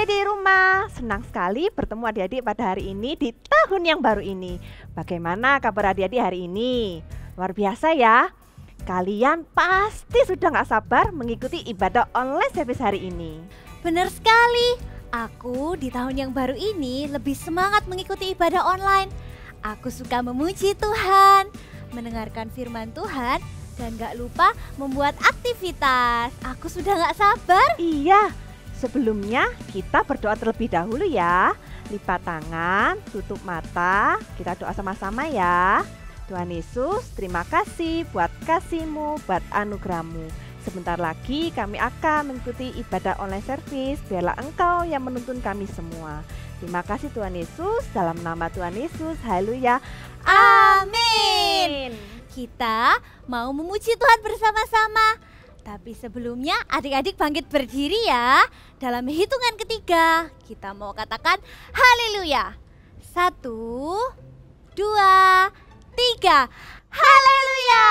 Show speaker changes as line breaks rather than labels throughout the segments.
adik-adik di rumah, senang sekali bertemu adik-adik pada hari ini di tahun yang baru ini. Bagaimana kabar adik-adik hari ini? Luar biasa ya. Kalian pasti sudah gak sabar mengikuti ibadah online service hari ini.
Benar sekali. Aku di tahun yang baru ini lebih semangat mengikuti ibadah online. Aku suka memuji Tuhan, mendengarkan firman Tuhan, dan gak lupa membuat aktivitas. Aku sudah gak sabar.
Iya, sebelumnya kita berdoa terlebih dahulu ya. Lipat tangan, tutup mata, kita doa sama-sama ya. Tuhan Yesus, terima kasih buat kasih-Mu, buat anugerah-Mu. Sebentar lagi kami akan mengikuti ibadah online service. Biarlah Engkau yang menuntun kami semua. Terima kasih Tuhan Yesus, dalam nama Tuhan Yesus, haleluya.
Amin. Kita mau memuji Tuhan bersama-sama. Tapi sebelumnya adik-adik bangkit berdiri ya. Dalam hitungan ketiga kita mau katakan haleluya. 1, 2, 3. Haleluya.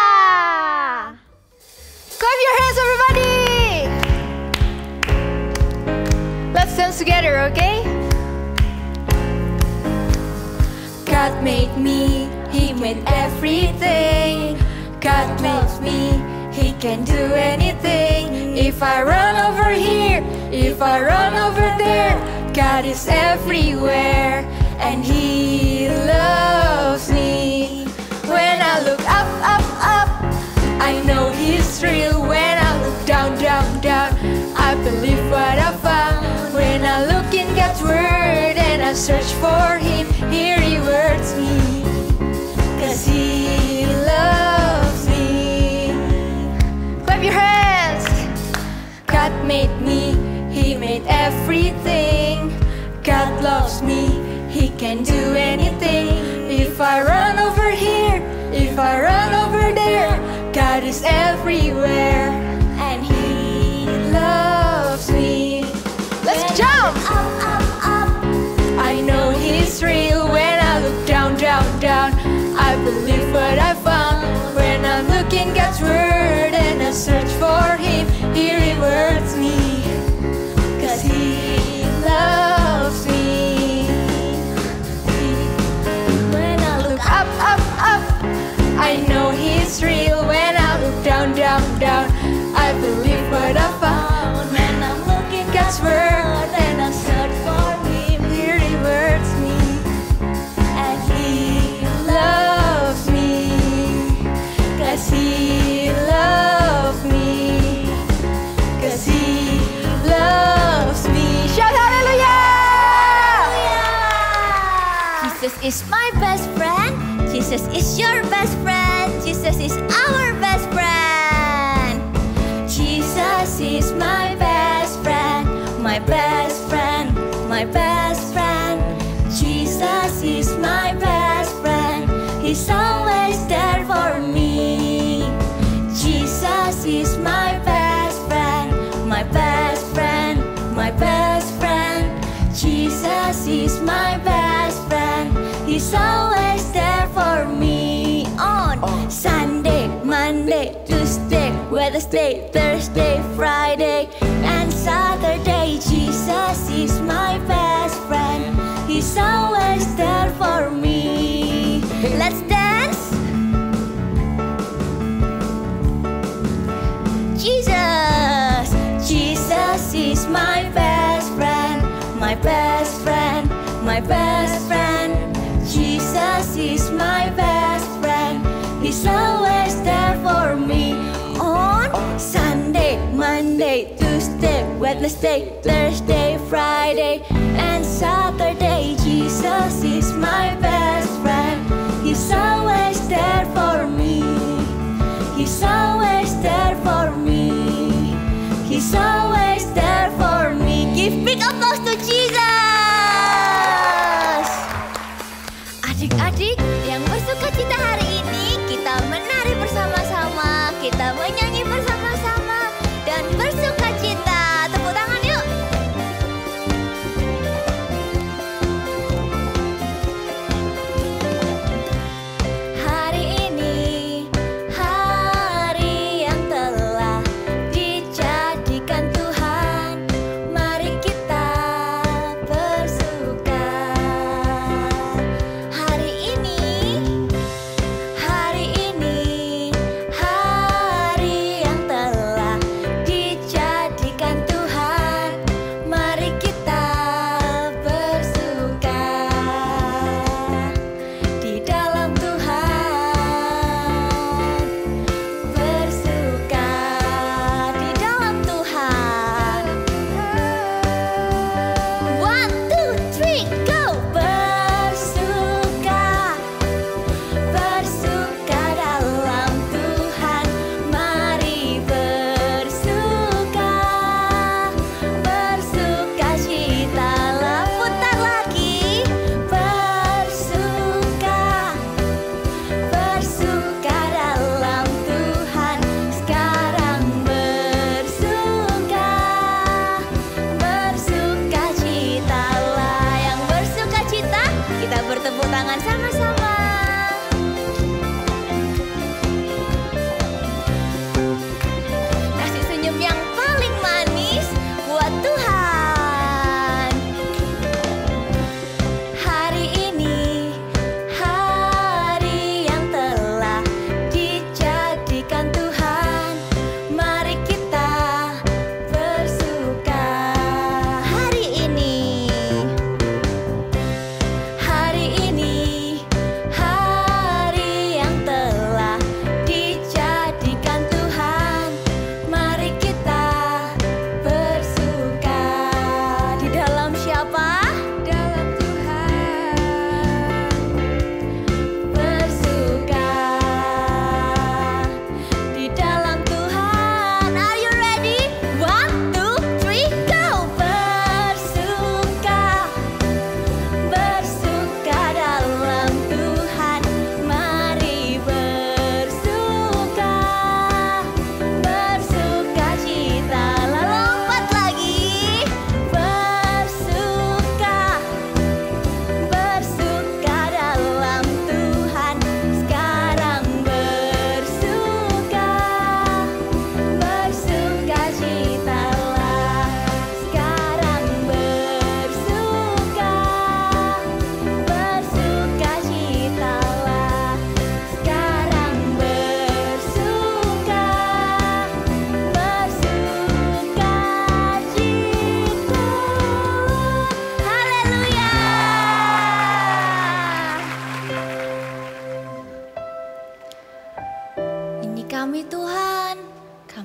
Clap your hands everybody. Let's dance together, okay? God made me, He made everything. God loves me, He can do anything. If I run over here, if I run over there, God is everywhere and He loves me. When I look up, up, up, I know He's real. When I look down, down, down, I believe what I found. When I look in God's word and I search for Him, He rewards me, 'cause He loves me. Clap your hands. God made me, He made everything. God loves me, He can do anything. If I run over here, if I run over there, God is everywhere and He loves me. Let's jump! Up, up, up. I know He's real. When I look down, down, down, I believe what I found. When I'm looking God's word and I search for Him, He rewards me, 'cause He loves me. When I look up, up, up, I know He's real. When I look down, down, down, I believe what I found. When I'm looking God's word and I search for Him, He rewards me and He loves me, 'cause He loves me, 'cause He loves me. Shout hallelujah!
Jesus is my best friend. Jesus is your best friend. Jesus is our best friend.
Jesus is my best friend, my best friend, my best friend. Jesus is my best friend. He's always there for me. Jesus is my best friend, my best friend, my best friend. Jesus is my best friend. He's always there for me. On Sunday, Monday, Tuesday, Wednesday, Thursday, Friday, and Saturday. Jesus is my best friend. He's always there for me.
Let's dance. Jesus.
Jesus is my best friend, my best friend, my best friend. Jesus is my best friend. He's always there for me. On Sunday, Monday, Tuesday, Wednesday, Thursday, Friday, and Saturday. Jesus is my best friend. He's always there for me. He's always there for me. He's always there for me.
Give big applause to Jesus. Adik-adik yang bersuka cita hari ini, kita menari bersama-sama, kita menyanyi bersama-sama dan bersuka cita. Tepuk tangan yuk.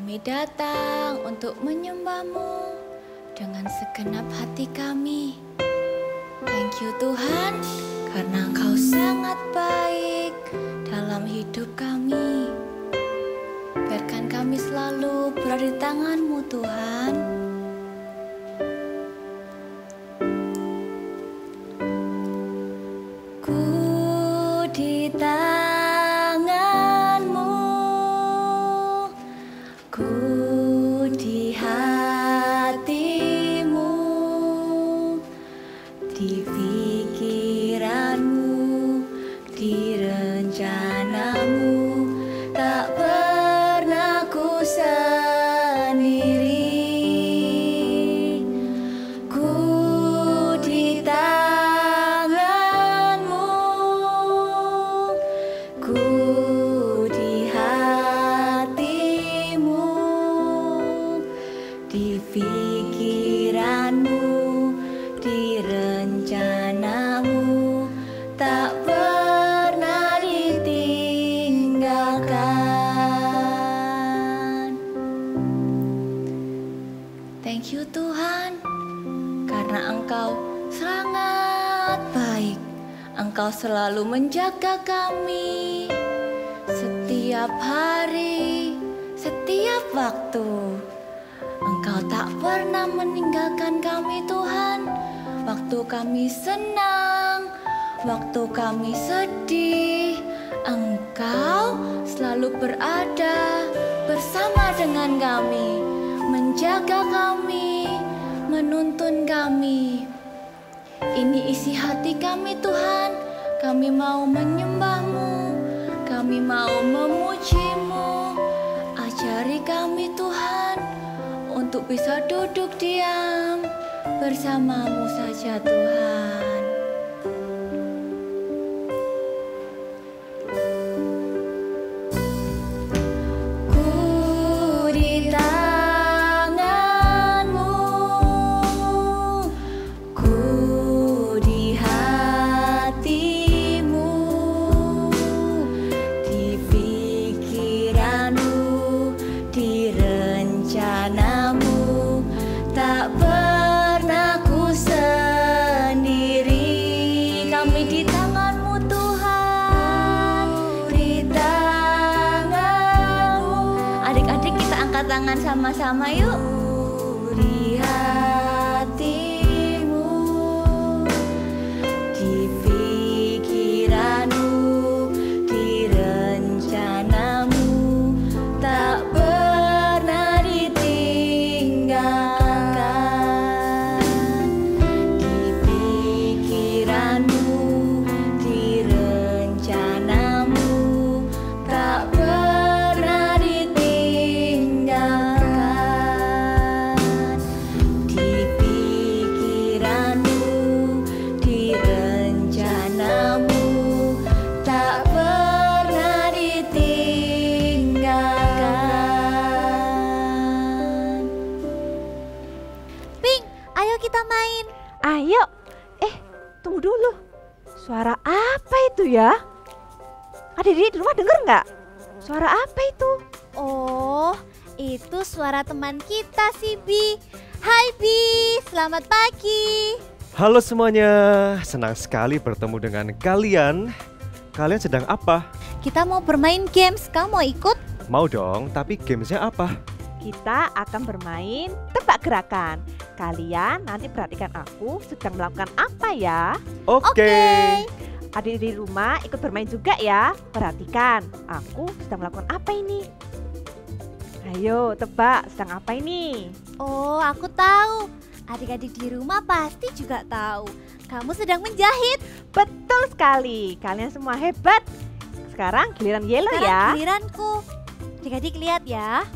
Kami datang untuk menyembah-Mu dengan segenap hati kami. Thank you Tuhan, karena Engkau sangat baik dalam hidup kami. Biarkan kami selalu berada di tangan-Mu Tuhan. Ku di tangan-Mu, ku di hati-Mu, di pikiran-Mu, di rencana-Mu. Tak pernah ku sendiri. Ku di tangan-Mu, ku di hati-Mu, di pikiran-Mu, di rencana-Mu. Tak pernah ditinggalkan. Thank you Tuhan, karena Engkau sangat baik. Engkau selalu menjaga kami setiap hari, setiap waktu. Engkau tak pernah meninggalkan kami Tuhan. Waktu kami senang, waktu kami sedih, Engkau selalu berada bersama dengan kami, menjaga kami, menuntun kami. Ini isi hati kami Tuhan, kami mau menyembah-Mu, kami mau memuji-Mu. Ajari kami Tuhan untuk bisa duduk diam bersama-Mu saja Tuhan. Ku di tangan-Mu, ku di hati-Mu, di pikiran-Mu, di rencana-Mu. Tak pernah ku sendiri. Kami di tangan-Mu Tuhan, di tangan-Mu. Adik-adik kita angkat tangan sama-sama yuk. Di hati-Mu, di pikiran-Mu, di rencana-Mu. Tak pernah ditinggalkan. Di pikiran-Mu, di rencana-Mu. Tak pernah ditinggalkan. Di pikiran-Mu, di rencana-Mu. Tak pernah ditinggalkan.
Pink, ayo kita main.
Ayo. Tunggu dulu. Suara apa itu ya? Adik-adik di rumah denger nggak? Suara apa itu?
Oh, itu suara teman kita si Bi. Hai Bi, selamat pagi.
Halo semuanya, senang sekali bertemu dengan kalian. Kalian sedang apa?
Kita mau bermain games, kamu mau ikut?
Mau dong, tapi gamesnya apa?
Kita akan bermain tebak gerakan. Kalian nanti perhatikan aku sedang melakukan apa ya.
Oke.
Adik di rumah ikut bermain juga ya. Perhatikan, aku sedang melakukan apa ini. Ayo tebak, sedang apa ini?
Oh, aku tahu. Adik-adik di rumah pasti juga tahu. Kamu sedang menjahit.
Betul sekali, kalian semua hebat. Sekarang giliran Yellow
Sekarang
ya.
giliranku. Adik-adik lihat ya.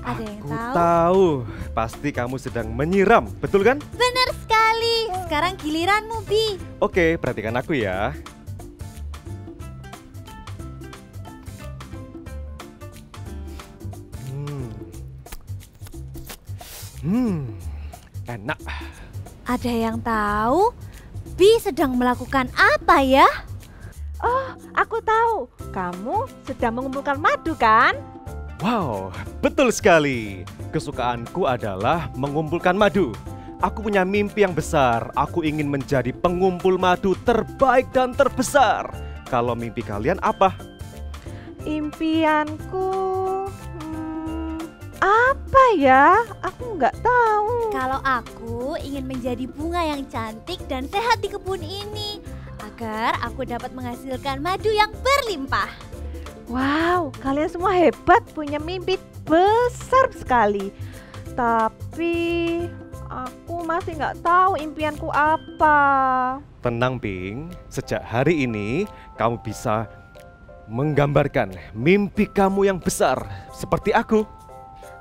Ada yang
Aku
tahu?
tahu, pasti kamu sedang menyiram, betul kan?
Benar sekali. Sekarang giliranmu, Bi.
Oke, perhatikan aku ya. Enak.
Ada yang tahu? Bi sedang melakukan apa ya?
Oh, aku tahu. Kamu sedang mengumpulkan madu kan?
Wow, betul sekali. Kesukaanku adalah mengumpulkan madu. Aku punya mimpi yang besar. Aku ingin menjadi pengumpul madu terbaik dan terbesar. Kalau mimpi kalian apa?
Impianku apa ya? Aku nggak tahu.
Kalau aku ingin menjadi bunga yang cantik dan sehat di kebun ini, agar aku dapat menghasilkan madu yang berlimpah.
Wow, kalian semua hebat, punya mimpi besar sekali. Tapi aku masih nggak tahu impianku apa.
Tenang, Ping. Sejak hari ini kamu bisa menggambarkan mimpi kamu yang besar seperti aku.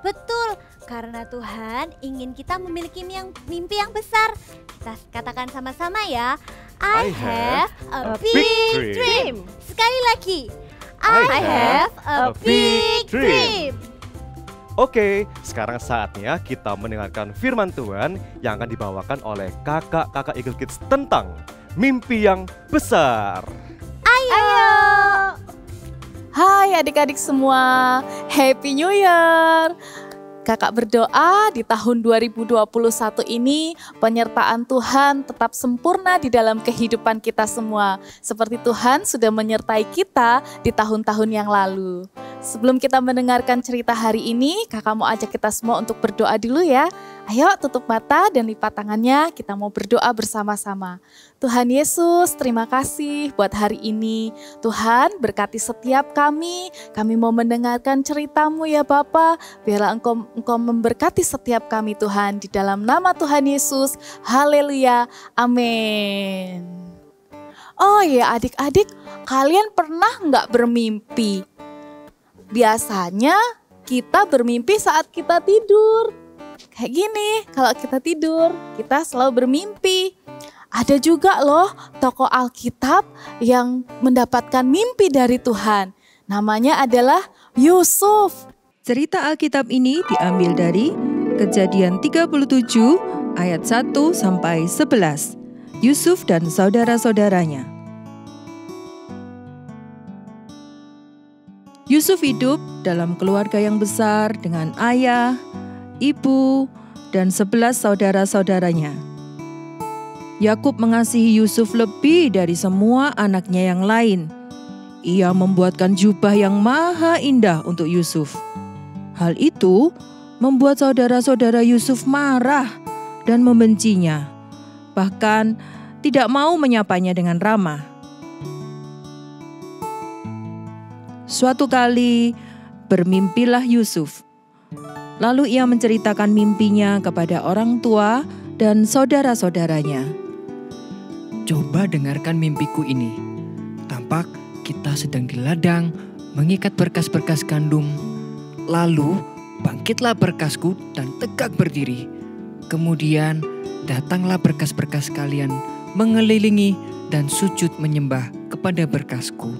Betul, karena Tuhan ingin kita memiliki mimpi yang besar. Kita katakan sama-sama ya. I have a big dream. Sekali lagi. I have a big dream.
Oke, sekarang saatnya kita mendengarkan firman Tuhan yang akan dibawakan oleh kakak-kakak Eagle Kids tentang mimpi yang besar.
Ayo.
Hai adik-adik semua, Happy New Year! Kakak berdoa di tahun 2021 ini penyertaan Tuhan tetap sempurna di dalam kehidupan kita semua. Seperti Tuhan sudah menyertai kita di tahun-tahun yang lalu. Sebelum kita mendengarkan cerita hari ini, kakak mau ajak kita semua untuk berdoa dulu ya. Ayo tutup mata dan lipat tangannya, kita mau berdoa bersama-sama. Tuhan Yesus, terima kasih buat hari ini. Tuhan berkati setiap kami mau mendengarkan cerita-Mu ya Bapa. Biarlah Engkau memberkati setiap kami Tuhan, di dalam nama Tuhan Yesus. Haleluya, amin. Oh ya adik-adik, kalian pernah nggak bermimpi? Biasanya kita bermimpi saat kita tidur. Kayak gini, kalau kita tidur, kita selalu bermimpi. Ada juga loh tokoh Alkitab yang mendapatkan mimpi dari Tuhan. Namanya adalah Yusuf.
Cerita Alkitab ini diambil dari Kejadian 37 ayat 1 sampai 11. Yusuf dan saudara-saudaranya. Yusuf hidup dalam keluarga yang besar dengan ayah, ibu, dan 11 saudara-saudaranya. Yakub mengasihi Yusuf lebih dari semua anaknya yang lain. Ia membuatkan jubah yang maha indah untuk Yusuf. Hal itu membuat saudara-saudara Yusuf marah dan membencinya. Bahkan tidak mau menyapanya dengan ramah. Suatu kali bermimpilah Yusuf. Lalu ia menceritakan mimpinya kepada orang tua dan saudara-saudaranya.
Coba dengarkan mimpiku ini. Tampak kita sedang di ladang mengikat berkas-berkas gandum. Lalu bangkitlah berkasku dan tegak berdiri. Kemudian datanglah berkas-berkas kalian mengelilingi dan sujud menyembah kepada berkasku.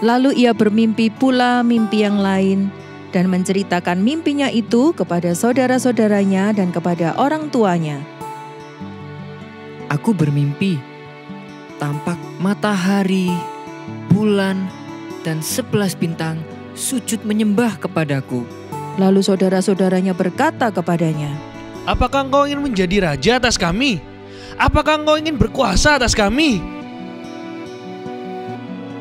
Lalu ia bermimpi pula mimpi yang lain dan menceritakan mimpinya itu kepada saudara-saudaranya dan kepada orang tuanya.
Aku bermimpi, tampak matahari, bulan, dan 11 bintang sujud menyembah kepadaku.
Lalu saudara-saudaranya berkata kepadanya,
"Apakah engkau ingin menjadi raja atas kami? Apakah engkau ingin berkuasa atas kami?"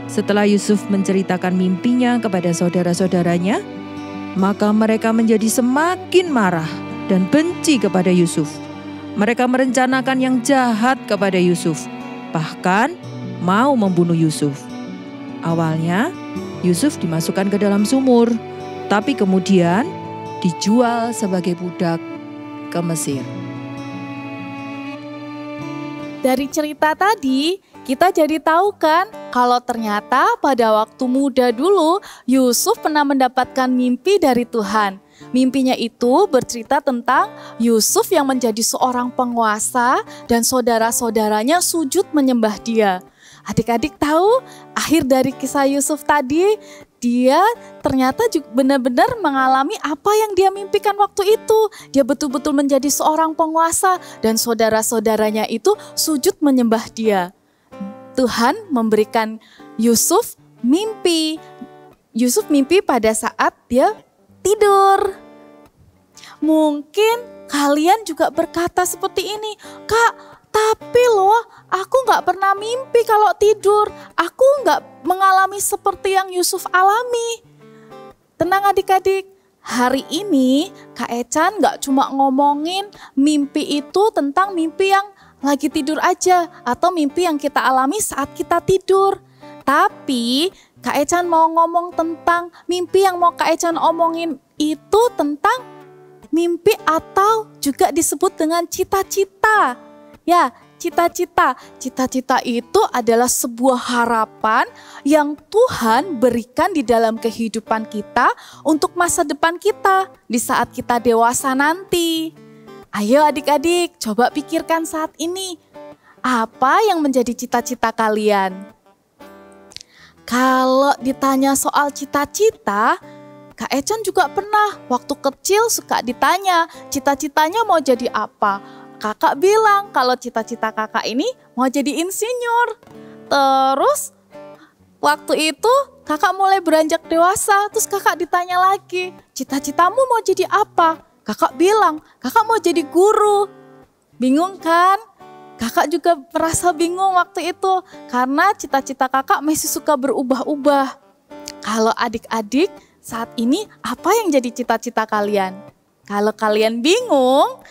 Setelah Yusuf menceritakan mimpinya kepada saudara-saudaranya, maka mereka menjadi semakin marah dan benci kepada Yusuf. Mereka merencanakan yang jahat kepada Yusuf, bahkan mau membunuh Yusuf. Awalnya, Yusuf dimasukkan ke dalam sumur, tapi kemudian dijual sebagai budak ke Mesir.
Dari cerita tadi, kita jadi tahu kan kalau ternyata pada waktu muda dulu Yusuf pernah mendapatkan mimpi dari Tuhan. Mimpinya itu bercerita tentang Yusuf yang menjadi seorang penguasa dan saudara-saudaranya sujud menyembah dia. Adik-adik tahu akhir dari kisah Yusuf tadi, dia ternyata juga benar-benar mengalami apa yang dia mimpikan waktu itu. Dia betul-betul menjadi seorang penguasa dan saudara-saudaranya itu sujud menyembah dia. Tuhan memberikan Yusuf mimpi. Yusuf mimpi pada saat dia tidur. Mungkin kalian juga berkata seperti ini, Kak, tapi loh aku gak pernah mimpi kalau tidur. Aku gak mengalami seperti yang Yusuf alami. Tenang adik-adik, hari ini Kak Ecan gak cuma ngomongin mimpi itu tentang mimpi yang lagi tidur aja atau mimpi yang kita alami saat kita tidur. Tapi Kak Ecan mau ngomong tentang mimpi yang mau Kak Ecan omongin itu tentang mimpi atau juga disebut dengan cita-cita. Ya, cita-cita. Cita-cita itu adalah sebuah harapan yang Tuhan berikan di dalam kehidupan kita untuk masa depan kita di saat kita dewasa nanti. Ayo adik-adik, coba pikirkan saat ini. Apa yang menjadi cita-cita kalian? Kalau ditanya soal cita-cita, Kak Ecan juga pernah waktu kecil suka ditanya cita-citanya mau jadi apa. Kakak bilang kalau cita-cita kakak ini mau jadi insinyur. Terus waktu itu kakak mulai beranjak dewasa, terus kakak ditanya lagi, cita-citamu mau jadi apa? Kakak bilang, kakak mau jadi guru. Bingung kan? Kakak juga merasa bingung waktu itu karena cita-cita kakak masih suka berubah-ubah. Kalau adik-adik saat ini apa yang jadi cita-cita kalian? Kalau kalian bingung,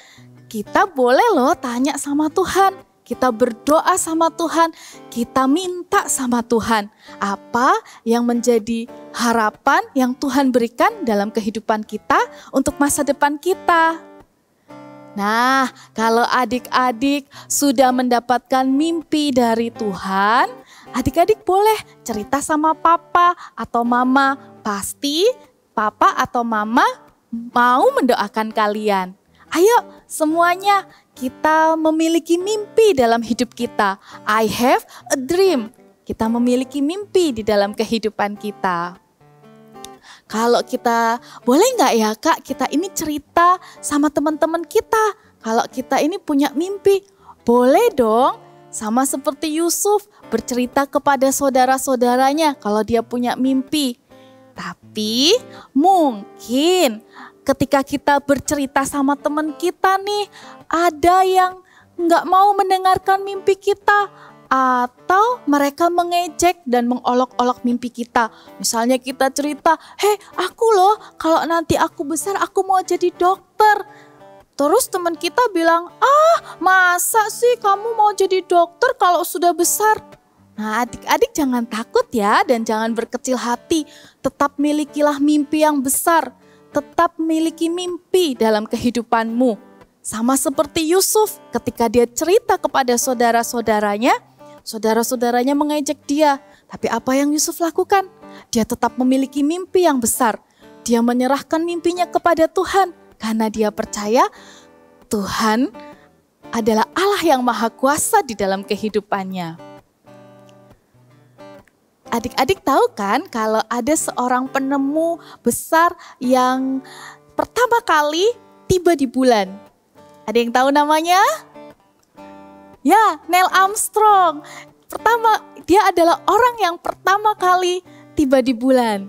kita boleh loh tanya sama Tuhan. Kita berdoa sama Tuhan, kita minta sama Tuhan. Apa yang menjadi harapan yang Tuhan berikan dalam kehidupan kita untuk masa depan kita. Nah, kalau adik-adik sudah mendapatkan mimpi dari Tuhan, adik-adik boleh cerita sama papa atau mama. Pasti papa atau mama mau mendoakan kalian. Ayo semuanya kita memiliki mimpi dalam hidup kita. I have a dream. Kita memiliki mimpi di dalam kehidupan kita. Kalau kita, boleh nggak ya Kak, kita ini cerita sama teman-teman kita. Kalau kita ini punya mimpi, boleh dong. Sama seperti Yusuf bercerita kepada saudara-saudaranya kalau dia punya mimpi. Tapi mungkin ketika kita bercerita sama teman kita nih, ada yang nggak mau mendengarkan mimpi kita. Atau mereka mengejek dan mengolok-olok mimpi kita. Misalnya kita cerita, hei aku loh kalau nanti aku besar aku mau jadi dokter. Terus teman kita bilang, masa sih kamu mau jadi dokter kalau sudah besar? Nah adik-adik jangan takut ya dan jangan berkecil hati. Tetap milikilah mimpi yang besar. Tetap miliki mimpi dalam kehidupanmu. Sama seperti Yusuf ketika dia cerita kepada saudara-saudaranya, saudara-saudaranya mengejek dia. Tapi apa yang Yusuf lakukan? Dia tetap memiliki mimpi yang besar. Dia menyerahkan mimpinya kepada Tuhan karena dia percaya Tuhan adalah Allah yang maha kuasa di dalam kehidupannya. Adik-adik tahu kan kalau ada seorang penemu besar yang pertama kali tiba di bulan? Ada yang tahu namanya? Ya, Neil Armstrong. Dia adalah orang yang pertama kali tiba di bulan.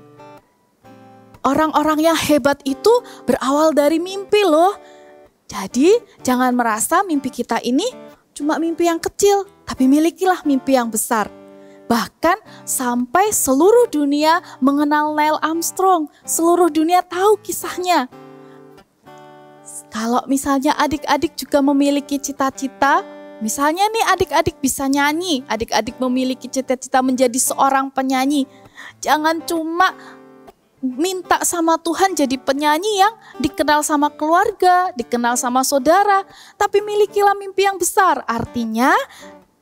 Orang-orang yang hebat itu berawal dari mimpi loh. Jadi jangan merasa mimpi kita ini cuma mimpi yang kecil, tapi milikilah mimpi yang besar. Bahkan sampai seluruh dunia mengenal Neil Armstrong, seluruh dunia tahu kisahnya. Kalau misalnya adik-adik juga memiliki cita-cita, misalnya nih adik-adik bisa nyanyi, adik-adik memiliki cita-cita menjadi seorang penyanyi. Jangan cuma minta sama Tuhan jadi penyanyi yang dikenal sama keluarga, dikenal sama saudara, tapi milikilah mimpi yang besar. Artinya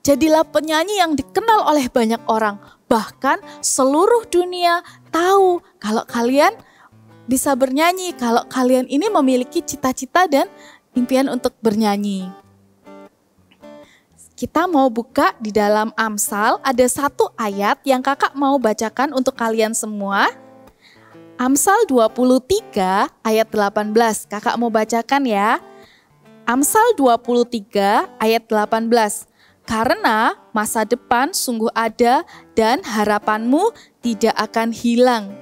jadilah penyanyi yang dikenal oleh banyak orang. Bahkan seluruh dunia tahu kalau kalian bisa bernyanyi, kalau kalian ini memiliki cita-cita dan impian untuk bernyanyi. Kita mau buka di dalam Amsal, ada satu ayat yang kakak mau bacakan untuk kalian semua. Amsal 23 ayat 18, kakak mau bacakan ya. Amsal 23 ayat 18. Karena masa depan sungguh ada dan harapanmu tidak akan hilang.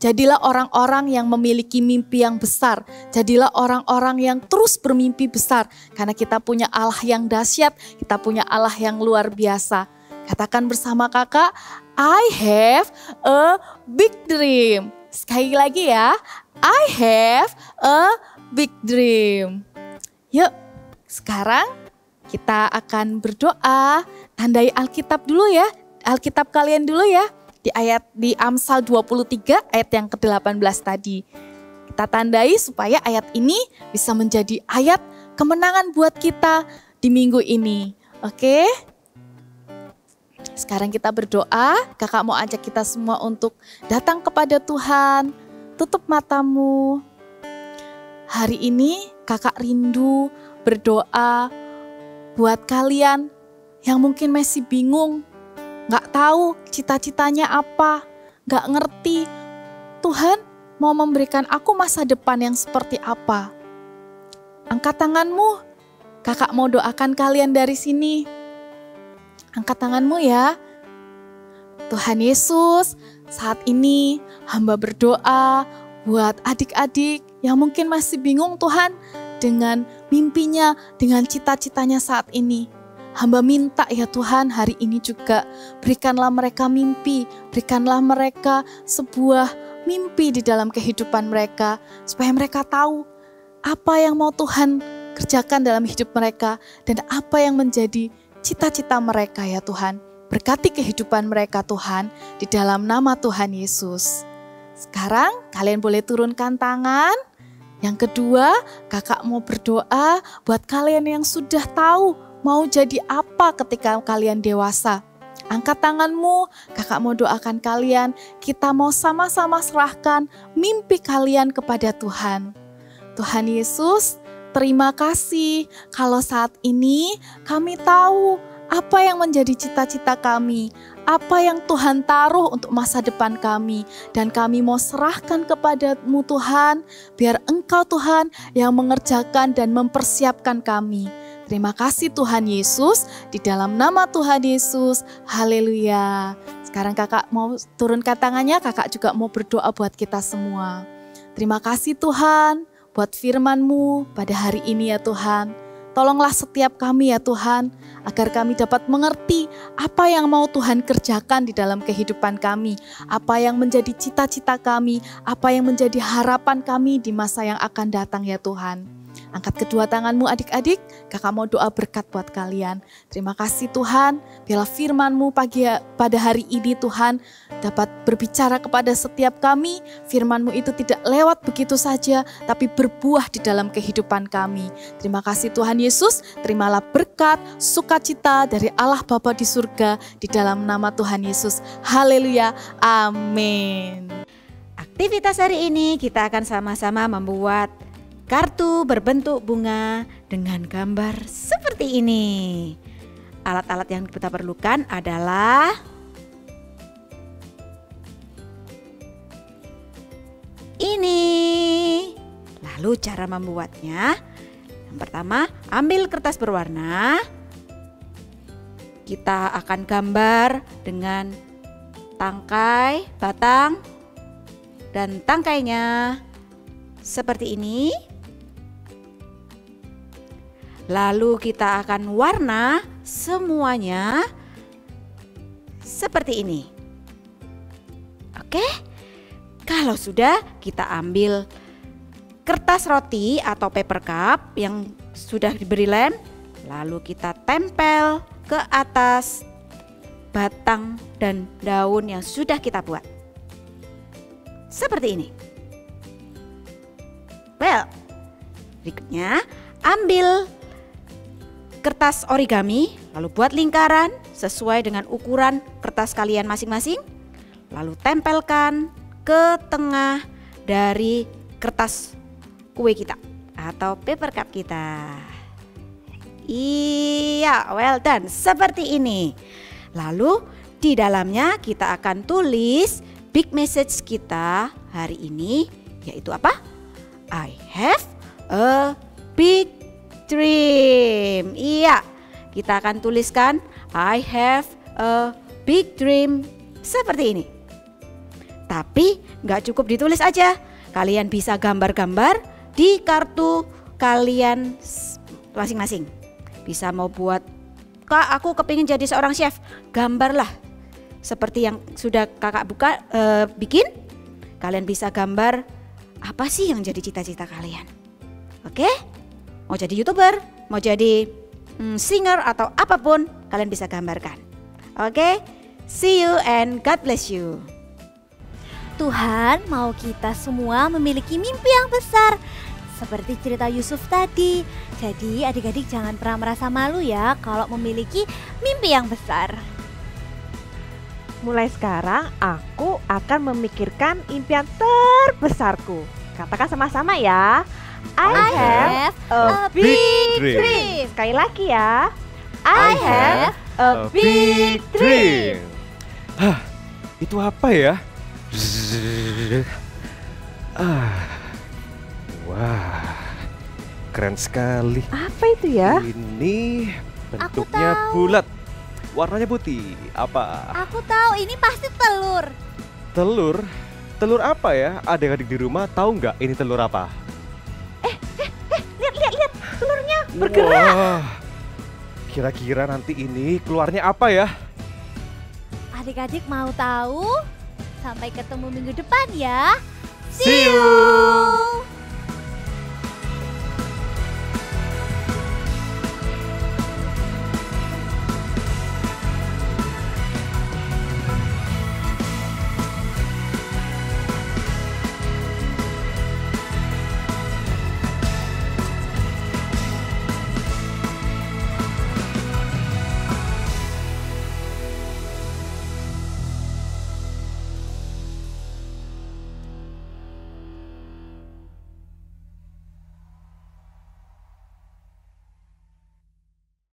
Jadilah orang-orang yang memiliki mimpi yang besar. Jadilah orang-orang yang terus bermimpi besar. Karena kita punya Allah yang dahsyat, kita punya Allah yang luar biasa. Katakan bersama kakak, I have a big dream. Sekali lagi ya, I have a big dream. Yuk, sekarang kita akan berdoa. Tandai Alkitab dulu ya, Alkitab kalian dulu ya. Di Amsal 23 ayat yang ke-18 tadi. Kita tandai supaya ayat ini bisa menjadi ayat kemenangan buat kita di minggu ini. Oke? Sekarang kita berdoa. Kakak mau ajak kita semua untuk datang kepada Tuhan. Tutup matamu. Hari ini kakak rindu berdoa buat kalian yang mungkin masih bingung. Gak tahu cita-citanya apa, gak ngerti Tuhan mau memberikan aku masa depan yang seperti apa. Angkat tanganmu, kakak mau doakan kalian dari sini. Angkat tanganmu ya. Tuhan Yesus, saat ini hamba berdoa buat adik-adik yang mungkin masih bingung Tuhan dengan mimpinya, dengan cita-citanya saat ini. Hamba minta ya Tuhan hari ini juga berikanlah mereka mimpi, berikanlah mereka sebuah mimpi di dalam kehidupan mereka. Supaya mereka tahu apa yang mau Tuhan kerjakan dalam hidup mereka dan apa yang menjadi cita-cita mereka ya Tuhan. Berkati kehidupan mereka Tuhan di dalam nama Tuhan Yesus. Sekarang kalian boleh turunkan tangan. Yang kedua, kakak mau berdoa buat kalian yang sudah tahu mau jadi apa ketika kalian dewasa. Angkat tanganmu, kakak mau doakan kalian. Kita mau sama-sama serahkan mimpi kalian kepada Tuhan. Tuhan Yesus, terima kasih kalau saat ini kami tahu apa yang menjadi cita-cita kami, apa yang Tuhan taruh untuk masa depan kami. Dan kami mau serahkan kepadamu Tuhan, biar Engkau Tuhan yang mengerjakan dan mempersiapkan kami. Terima kasih Tuhan Yesus, di dalam nama Tuhan Yesus, haleluya. Sekarang kakak mau turunkan tangannya, kakak juga mau berdoa buat kita semua. Terima kasih Tuhan, buat firman-Mu pada hari ini ya Tuhan. Tolonglah setiap kami ya Tuhan, agar kami dapat mengerti apa yang mau Tuhan kerjakan di dalam kehidupan kami. Apa yang menjadi cita-cita kami, apa yang menjadi harapan kami di masa yang akan datang ya Tuhan. Angkat kedua tanganmu adik-adik, kakak mau doa berkat buat kalian. Terima kasih Tuhan, biarlah firman-Mu pada hari ini Tuhan dapat berbicara kepada setiap kami. Firman-Mu itu tidak lewat begitu saja, tapi berbuah di dalam kehidupan kami. Terima kasih Tuhan Yesus, terimalah berkat, sukacita dari Allah Bapa di surga di dalam nama Tuhan Yesus. Haleluya, amin.
Aktivitas hari ini kita akan sama-sama membuat kartu berbentuk bunga dengan gambar seperti ini. Alat-alat yang kita perlukan adalah ini. Lalu cara membuatnya, yang pertama ambil kertas berwarna. Kita akan gambar dengan tangkai, batang, dan tangkainya seperti ini. Lalu kita akan warna semuanya seperti ini. Oke? Kalau sudah, kita ambil kertas roti atau paper cup yang sudah diberi lem, lalu kita tempel ke atas batang dan daun yang sudah kita buat. Seperti ini. Well, berikutnya ambil kertas origami, lalu buat lingkaran sesuai dengan ukuran kertas kalian masing-masing. Lalu tempelkan ke tengah dari kertas kue kita atau paper cup kita. Iya, well done, seperti ini. Lalu di dalamnya kita akan tulis big message kita hari ini, yaitu apa? I have a big dream. Iya, kita akan tuliskan I have a big dream seperti ini. Tapi nggak cukup ditulis aja, kalian bisa gambar-gambar di kartu kalian masing-masing. Bisa mau buat, Kak aku kepingin jadi seorang chef, gambarlah seperti yang sudah kakak bikin. Kalian bisa gambar apa sih yang jadi cita-cita kalian. Oke? Mau jadi YouTuber, mau jadi singer atau apapun, kalian bisa gambarkan. Oke? See you and God bless you.
Tuhan mau kita semua memiliki mimpi yang besar. Seperti cerita Yusuf tadi. Jadi adik-adik jangan pernah merasa malu ya kalau memiliki mimpi yang besar.
Mulai sekarang aku akan memikirkan impian terbesarku. Katakan sama-sama ya. I have a big dream. Sekali lagi ya. I have a big dream.
Hah, itu apa ya? Wah, keren sekali.
Apa itu ya?
Ini bentuknya bulat, warnanya putih. Apa?
Aku tahu, ini pasti telur.
Telur? Telur apa ya? Adik-adik di rumah tahu nggak ini telur apa?
Lihat, telurnya bergerak.
Wah, kira-kira nanti ini keluarnya apa ya?
Adik-adik mau tahu? Sampai ketemu minggu depan ya.
See you.